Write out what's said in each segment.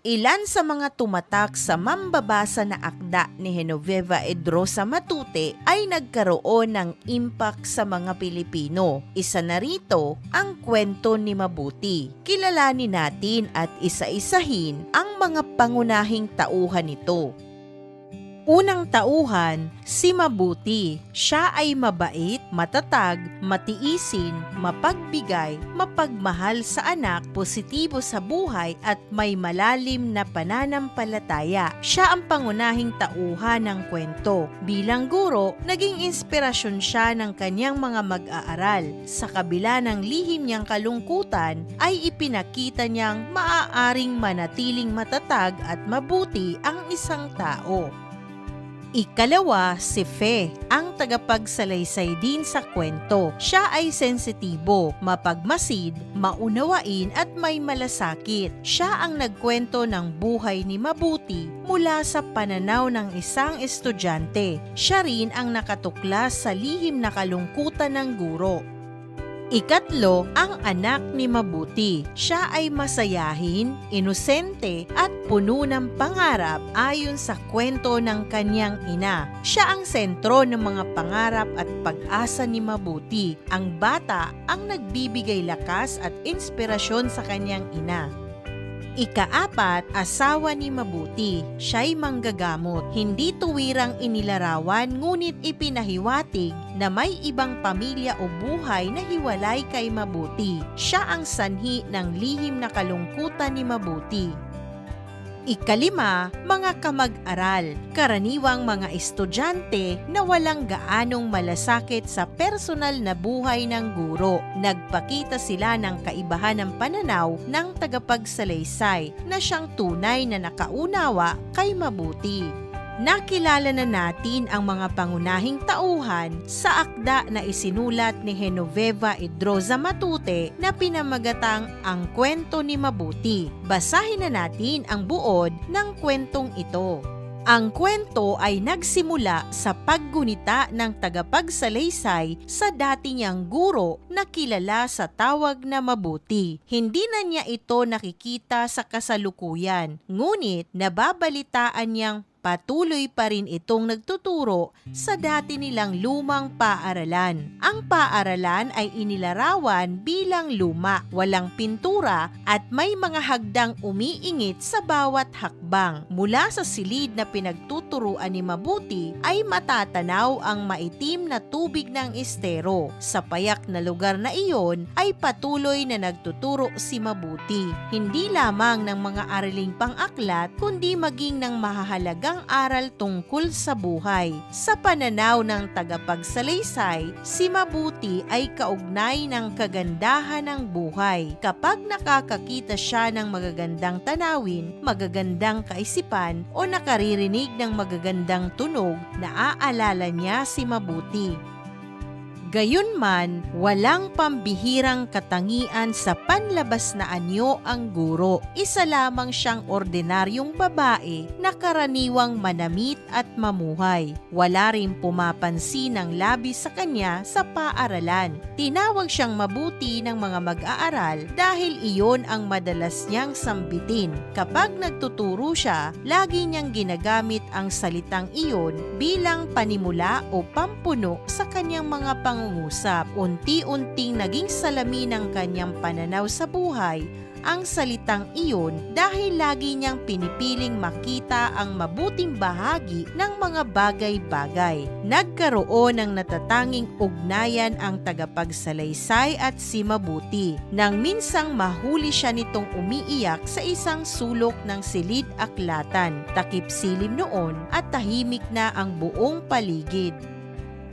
Ilan sa mga tumatak sa mambabasa na akda ni Genoveva Edrosa Matute ay nagkaroon ng impact sa mga Pilipino. Isa na rito ang kwento ni Mabuti. Kilalanin natin at isa-isahin ang mga pangunahing tauhan nito. Unang tauhan, si Mabuti. Siya ay mabait, matatag, matiisin, mapagbigay, mapagmahal sa anak, positibo sa buhay at may malalim na pananampalataya. Siya ang pangunahing tauhan ng kwento. Bilang guro, naging inspirasyon siya ng kanyang mga mag-aaral. Sa kabila ng lihim niyang kalungkutan, ay ipinakita niyang maaaring manatiling matatag at mabuti ang isang tao. Ikalawa, si Fe, ang tagapagsalaysay din sa kwento. Siya ay sensitibo, mapagmasid, maunawain at may malasakit. Siya ang nagkwento ng buhay ni Mabuti mula sa pananaw ng isang estudyante. Siya rin ang nakatuklas sa lihim na kalungkutan ng guro. Ikatlo, ang anak ni Mabuti. Siya ay masayahin, inosente at puno ng pangarap ayon sa kwento ng kanyang ina. Siya ang sentro ng mga pangarap at pag-asa ni Mabuti. Ang bata ang nagbibigay lakas at inspirasyon sa kanyang ina. Ikaapat, asawa ni Mabuti. Siya'y manggagamot. Hindi tuwirang inilarawan ngunit ipinahiwatig na may ibang pamilya o buhay na hiwalay kay Mabuti. Siya ang sanhi ng lihim na kalungkutan ni Mabuti. Ikalima, mga kamag-aral. Karaniwang mga estudyante na walang gaanong malasakit sa personal na buhay ng guro. Nagpakita sila ng kaibahan ng pananaw ng tagapagsalaysay na siyang tunay na nakaunawa kay Mabuti. Nakilala na natin ang mga pangunahing tauhan sa akda na isinulat ni Genoveva Edrosa Matute na pinamagatang Ang Kwento ni Mabuti. Basahin na natin ang buod ng kwentong ito. Ang kwento ay nagsimula sa paggunita ng tagapagsalaysay sa dati niyang guro na kilala sa tawag na Mabuti. Hindi na niya ito nakikita sa kasalukuyan, ngunit nababalitaan niyang patuloy pa rin itong nagtuturo sa dati nilang lumang paaralan. Ang paaralan ay inilarawan bilang luma, walang pintura at may mga hagdang umiingit sa bawat hakbang. Mula sa silid na pinagtuturuan ni Mabuti ay matatanaw ang maitim na tubig ng estero. Sa payak na lugar na iyon ay patuloy na nagtuturo si Mabuti. Hindi lamang ng mga araling pang-aklat kundi maging ng mahahalagang aral tungkol sa buhay. Sa pananaw ng tagapagsalaysay, si Mabuti ay kaugnay ng kagandahan ng buhay. Kapag nakakakita siya ng magagandang tanawin, magagandang kaisipan o nakaririnig ng magagandang tunog, naaalala niya si Mabuti. Gayunman, walang pambihirang katangian sa panlabas na anyo ang guro. Isa lamang siyang ordinaryong babae na karaniwang manamit at mamuhay. Wala rin pumapansin ng labis sa kanya sa paaralan. Tinawag siyang Mabuti ng mga mag-aaral dahil iyon ang madalas niyang sambitin. Kapag nagtuturo siya, lagi niyang ginagamit ang salitang iyon bilang panimula o pampuno sa kanyang mga pangungusap. Unti-unting naging salamin ng kanyang pananaw sa buhay ang salitang iyon dahil lagi niyang pinipiling makita ang mabuting bahagi ng mga bagay-bagay. Nagkaroon ng natatanging ugnayan ang tagapagsalaysay at si Mabuti nang minsang mahuli siya nitong umiiyak sa isang sulok ng silid-aklatan. Takip silim noon at tahimik na ang buong paligid.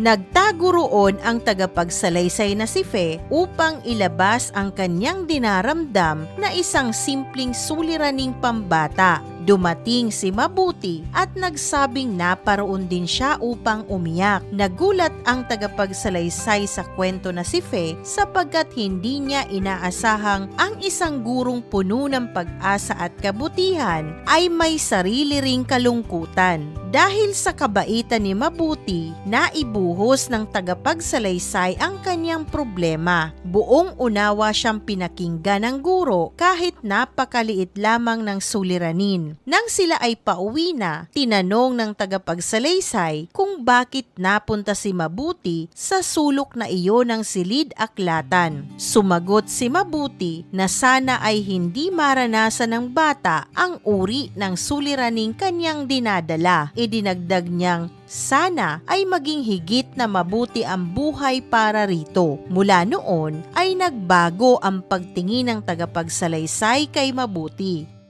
Nagtago roon ang tagapagsalaysay na si Fe upang ilabas ang kanyang dinaramdam na isang simpleng suliraning pambata. Dumating si Mabuti at nagsabing naparoon din siya upang umiyak. Nagulat ang tagapagsalaysay sa kwento na si Fe sapagkat hindi niya inaasahang ang isang gurong puno ng pag-asa at kabutihan ay may sarili ring kalungkutan. Dahil sa kabaitan ni Mabuti, naibuhos ng tagapagsalaysay ang kanyang problema. Buong unawa siyang pinakinggan ng guro kahit napakaliit lamang ng suliranin. Nang sila ay pauwi na, tinanong ng tagapagsalaysay kung bakit napunta si Mabuti sa sulok na iyon ng silid-aklatan. Sumagot si Mabuti na sana ay hindi maranasan ng bata ang uri ng suliraning kanyang dinadala. Idinagdag niyang sana ay maging higit na mabuti ang buhay para rito. Mula noon ay nagbago ang pagtingin ng tagapagsalaysay kay Mabuti.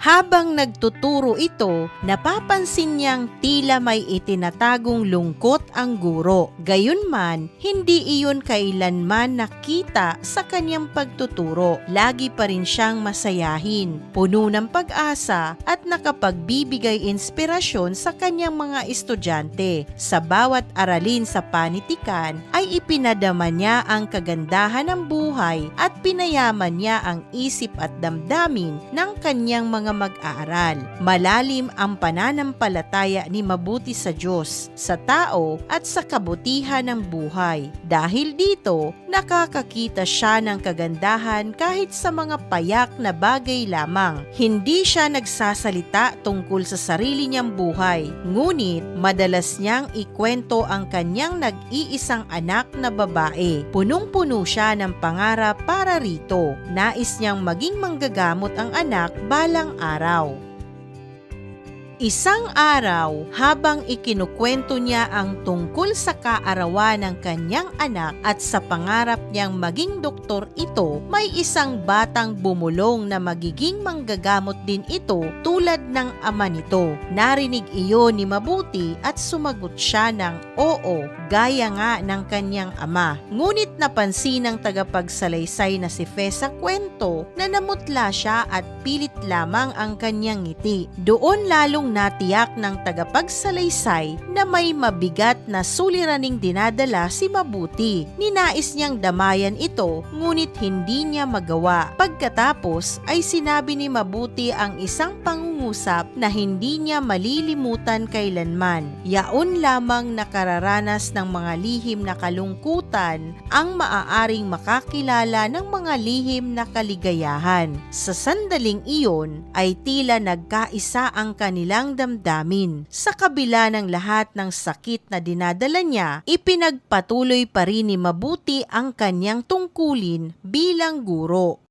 Habang nagtuturo ito, napapansin niyang tila may itinatagong lungkot ang guro. Gayunman, hindi iyon kailanman nakita sa kanyang pagtuturo. Lagi pa rin siyang masayahin, puno ng pag-asa at nakapagbibigay inspirasyon sa kanyang mga estudyante. Sa bawat aralin sa panitikan ay ipinadama niya ang kagandahan ng buhay at pinayaman niya ang isip at damdamin ng kanyang mga mag-aaral. Malalim ang pananampalataya ni Mabuti sa Diyos, sa tao at sa kabutihan ng buhay. Dahil dito, nakakakita siya ng kagandahan kahit sa mga payak na bagay lamang. Hindi siya nagsasalita tungkol sa sarili niyang buhay, ngunit madalas niyang ikwento ang kanyang nag-iisang anak na babae. Punong-puno siya ng pangarap para rito. Nais niyang maging manggagamot ang anak balang araw. Isang araw, habang ikinukwento niya ang tungkol sa kaarawan ng kanyang anak at sa pangarap niyang maging doktor ito, may isang batang bumulong na magiging manggagamot din ito tulad ng ama nito. Narinig iyon ni Mabuti at sumagot siya ng oo, gaya nga ng kanyang ama. Ngunit napansin ng tagapagsalaysay na si Fe sa kwento na namutla siya at pilit lamang ang kanyang ngiti. Doon lalong natiyak ng tagapagsalaysay na may mabigat na suliraning dinadala si Mabuti. Ninais niyang damayan ito, ngunit hindi niya magawa. Pagkatapos ay sinabi ni Mabuti ang isang pangungusap na hindi niya malilimutan kailanman. Yaon lamang nakararanas ng mga lihim na kalungkutan ang maaaring makakilala ng mga lihim na kaligayahan. Sa sandaling iyon ay tila nagkaisa ang kanilang damdamin. Sa kabila ng lahat ng sakit na dinadala niya, ipinagpatuloy pa rin ni Mabuti ang kanyang tungkulin bilang guro.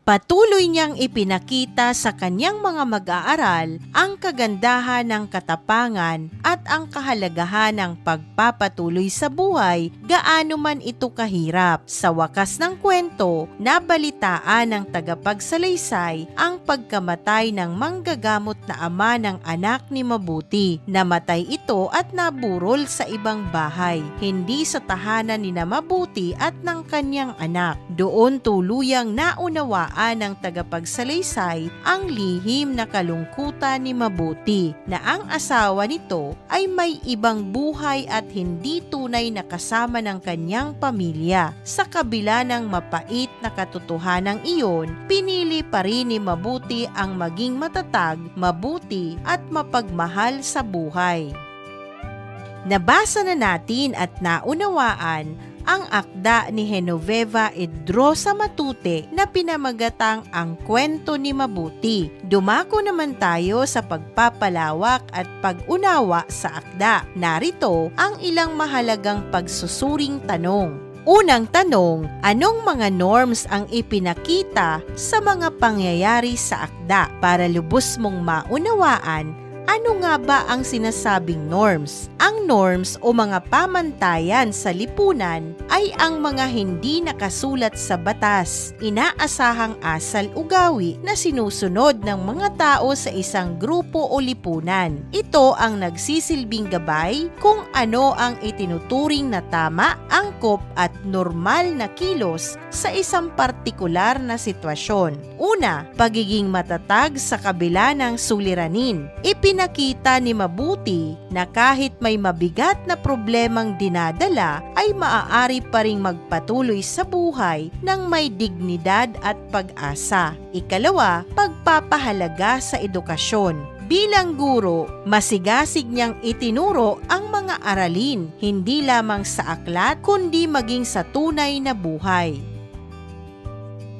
Patuloy niyang ipinakita sa kanyang mga mag-aaral ang kagandahan ng katapangan at ang kahalagahan ng pagpapatuloy sa buhay gaano man ito kahirap. Sa wakas ng kwento, nabalitaan ng tagapagsalaysay ang pagkamatay ng manggagamot na ama ng anak ni Mabuti. Namatay ito at naburol sa ibang bahay, hindi sa tahanan ni Mabuti at ng kanyang anak. Doon tuluyang naunawaan ng tagapagsalaysay ang lihim na kalungkutan ni Mabuti na ang asawa nito ay may ibang buhay at hindi tunay na kasama ng kanyang pamilya. Sa kabila ng mapait na katotohanan iyon, pinili pa rin ni Mabuti ang maging matatag, mabuti at mapagmahal sa buhay. Nabasa na natin at naunawaan ang akda ni Genoveva Edrosa Matute na pinamagatang Ang Kwento ni Mabuti. Dumako naman tayo sa pagpapalawak at pag-unawa sa akda. Narito ang ilang mahalagang pagsusuring tanong. Unang tanong, anong mga norms ang ipinakita sa mga pangyayari sa akda para lubos mong maunawaan Ano nga ba ang sinasabing norms? Ang norms o mga pamantayan sa lipunan ay ang mga hindi nakasulat sa batas, inaasahang asal ugawi na sinusunod ng mga tao sa isang grupo o lipunan. Ito ang nagsisilbing gabay kung ano ang itinuturing na tama, angkop at normal na kilos sa isang partikular na sitwasyon. Una, pagiging matatag sa kabila ng suliranin. Ipinakita ni Mabuti na kahit may mabigat na problemang dinadala ay maaari pa ring magpatuloy sa buhay ng may dignidad at pag-asa. Ikalawa, pagpapahalaga sa edukasyon. Bilang guro, masigasig niyang itinuro ang mga aralin, hindi lamang sa aklat kundi maging sa tunay na buhay.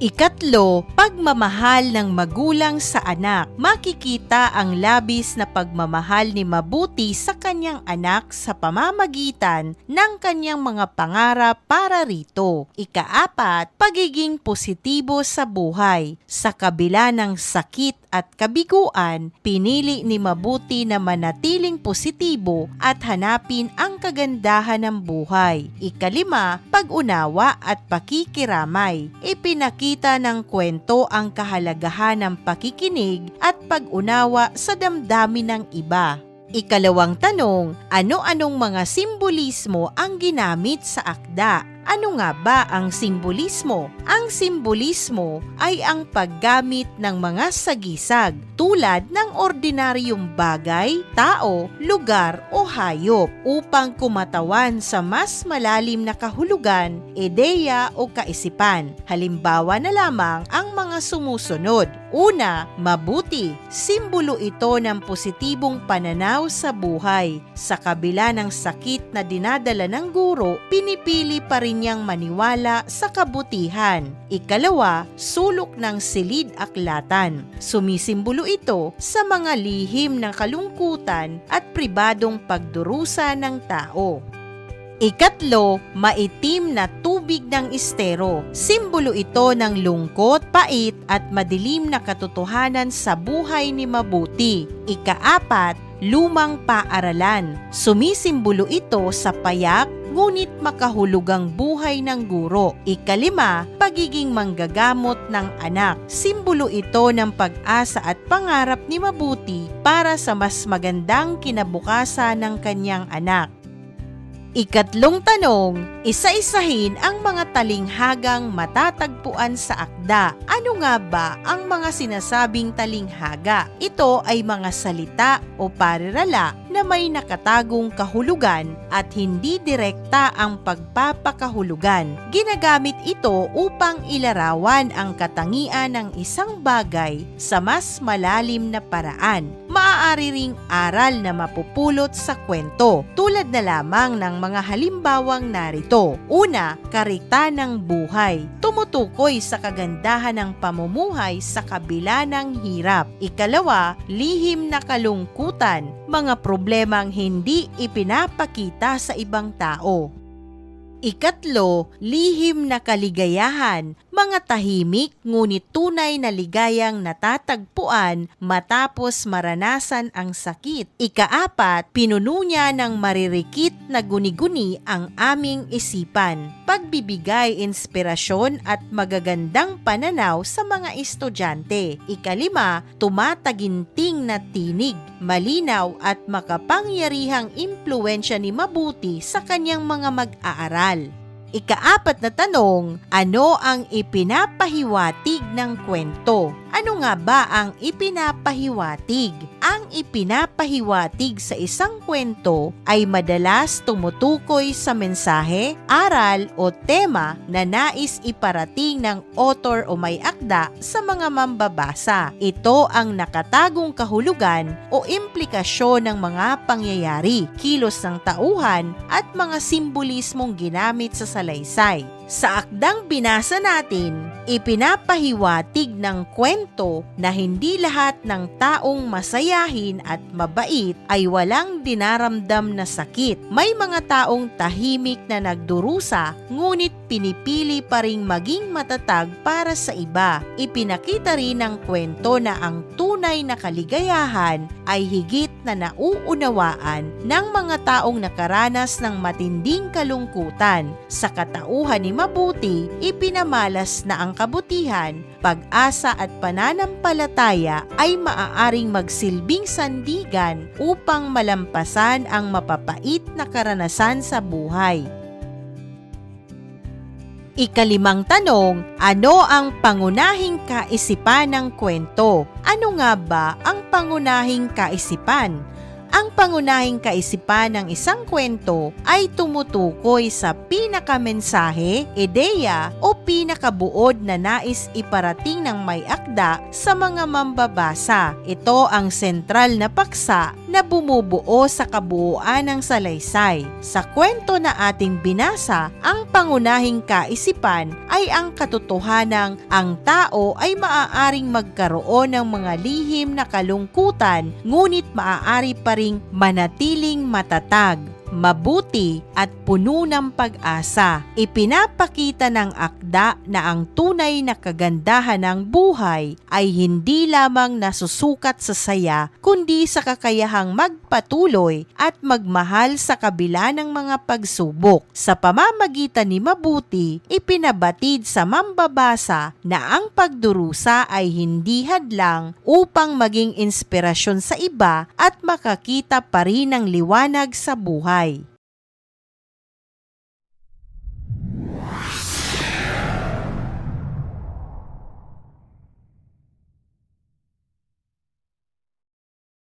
Ikatlo, pagmamahal ng magulang sa anak. Makikita ang labis na pagmamahal ni Mabuti sa kanyang anak sa pamamagitan ng kanyang mga pangarap para rito. Ikaapat, pagiging positibo sa buhay. Sa kabila ng sakit at kabiguan, pinili ni Mabuti na manatiling positibo at hanapin ang kagandahan ng buhay. Ikalima, pag-unawa at pakikiramay. Ipinakita ng kwento ang kahalagahan ng pakikinig at pag-unawa sa damdamin ng iba. Ikalawang tanong, ano-anong mga simbolismo ang ginamit sa akda? Ano nga ba ang simbolismo? Ang simbolismo ay ang paggamit ng mga sagisag tulad ng ordinaryong bagay, tao, lugar o hayop upang kumatawan sa mas malalim na kahulugan, ideya o kaisipan. Halimbawa na lamang ang mga sumusunod. Una, mabuti. Simbolo ito ng positibong pananaw sa buhay. Sa kabila ng sakit na dinadala ng guro, pinipili pa rin niyang maniwala sa kabutihan. Ikalawa, sulok ng silid-aklatan. Sumisimbolo ito sa mga lihim ng kalungkutan at pribadong pagdurusa ng tao. Ikatlo, maitim na tubig ng estero. Simbolo ito ng lungkot, pait at madilim na katotohanan sa buhay ni Mabuti. Ikaapat, lumang paaralan. Sumisimbolo ito sa payak ngunit makahulugang buhay ng guro. Ikalima, pagiging manggagamot ng anak. Simbolo ito ng pag-asa at pangarap ni Mabuti para sa mas magandang kinabukasan ng kanyang anak. Ikatlong tanong, isa-isahin ang mga talinghagang matatagpuan sa akda. Ano nga ba ang mga sinasabing talinghaga? Ito ay mga salita o parirala na may nakatagong kahulugan at hindi direkta ang pagpapakahulugan. Ginagamit ito upang ilarawan ang katangian ng isang bagay sa mas malalim na paraan. Maaari ring aral na mapupulot sa kwento, tulad na lamang ng mga halimbawang narito. Una, karita ng buhay. Tumutukoy sa kagandahan ng pamumuhay sa kabila ng hirap. Ikalawa, lihim na kalungkutan. Mga problemang hindi ipinapakita sa ibang tao. Ikatlo, lihim na kaligayahan, mga tahimik ngunit tunay na ligayang natatagpuan matapos maranasan ang sakit. Ikaapat, pinuno niya ng maririkit na guni-guni ang aming isipan, pagbibigay inspirasyon at magagandang pananaw sa mga estudyante. Ikalima, tumataginting na tinig, malinaw at makapangyarihang impluwensya ni Mabuti sa kanyang mga mag-aaral. Ikaapat na tanong, ano ang ipinapahiwatig ng kwento? Ano nga ba ang ipinapahiwatig? Ang ipinapahiwatig sa isang kwento ay madalas tumutukoy sa mensahe, aral o tema na nais iparating ng author o may akda sa mga mambabasa. Ito ang nakatagong kahulugan o implikasyon ng mga pangyayari, kilos ng tauhan at mga simbolismong ginamit sa salaysay. Sa akdang binasa natin, ipinapahiwatig ng kwento na hindi lahat ng taong masayahin at mabait ay walang dinaramdam na sakit. May mga taong tahimik na nagdurusa, ngunit pinipili pa ring maging matatag para sa iba. Ipinakita rin ng kwento na ang tunay tunay na kaligayahan ay higit na nauunawaan ng mga taong nakaranas ng matinding kalungkutan. Sa katauhan ni Mabuti, ipinamalas na ang kabutihan, pag-asa at pananampalataya ay maaaring magsilbing sandigan upang malampasan ang mapapait na karanasan sa buhay. Ikalimang tanong, ano ang pangunahing kaisipan ng kwento? Ano nga ba ang pangunahing kaisipan? Ang pangunahing kaisipan ng isang kwento ay tumutukoy sa pinakamensahe, ideya o pinakabuod na nais iparating ng may akda sa mga mambabasa. Ito ang sentral na paksa na bumubuo sa kabuuan ng salaysay. Sa kwento na ating binasa, ang pangunahing kaisipan ay ang katotohanang ang tao ay maaaring magkaroon ng mga lihim na kalungkutan, ngunit maaari pa ring manatiling matatag, mabuti at puno ng pag-asa. Ipinapakita ng akda na ang tunay na kagandahan ng buhay ay hindi lamang nasusukat sa saya, kundi sa kakayahang magpatuloy at magmahal sa kabila ng mga pagsubok. Sa pamamagitan ni Mabuti, ipinabatid sa mambabasa na ang pagdurusa ay hindi hadlang upang maging inspirasyon sa iba at makakita pa rin ng liwanag sa buhay.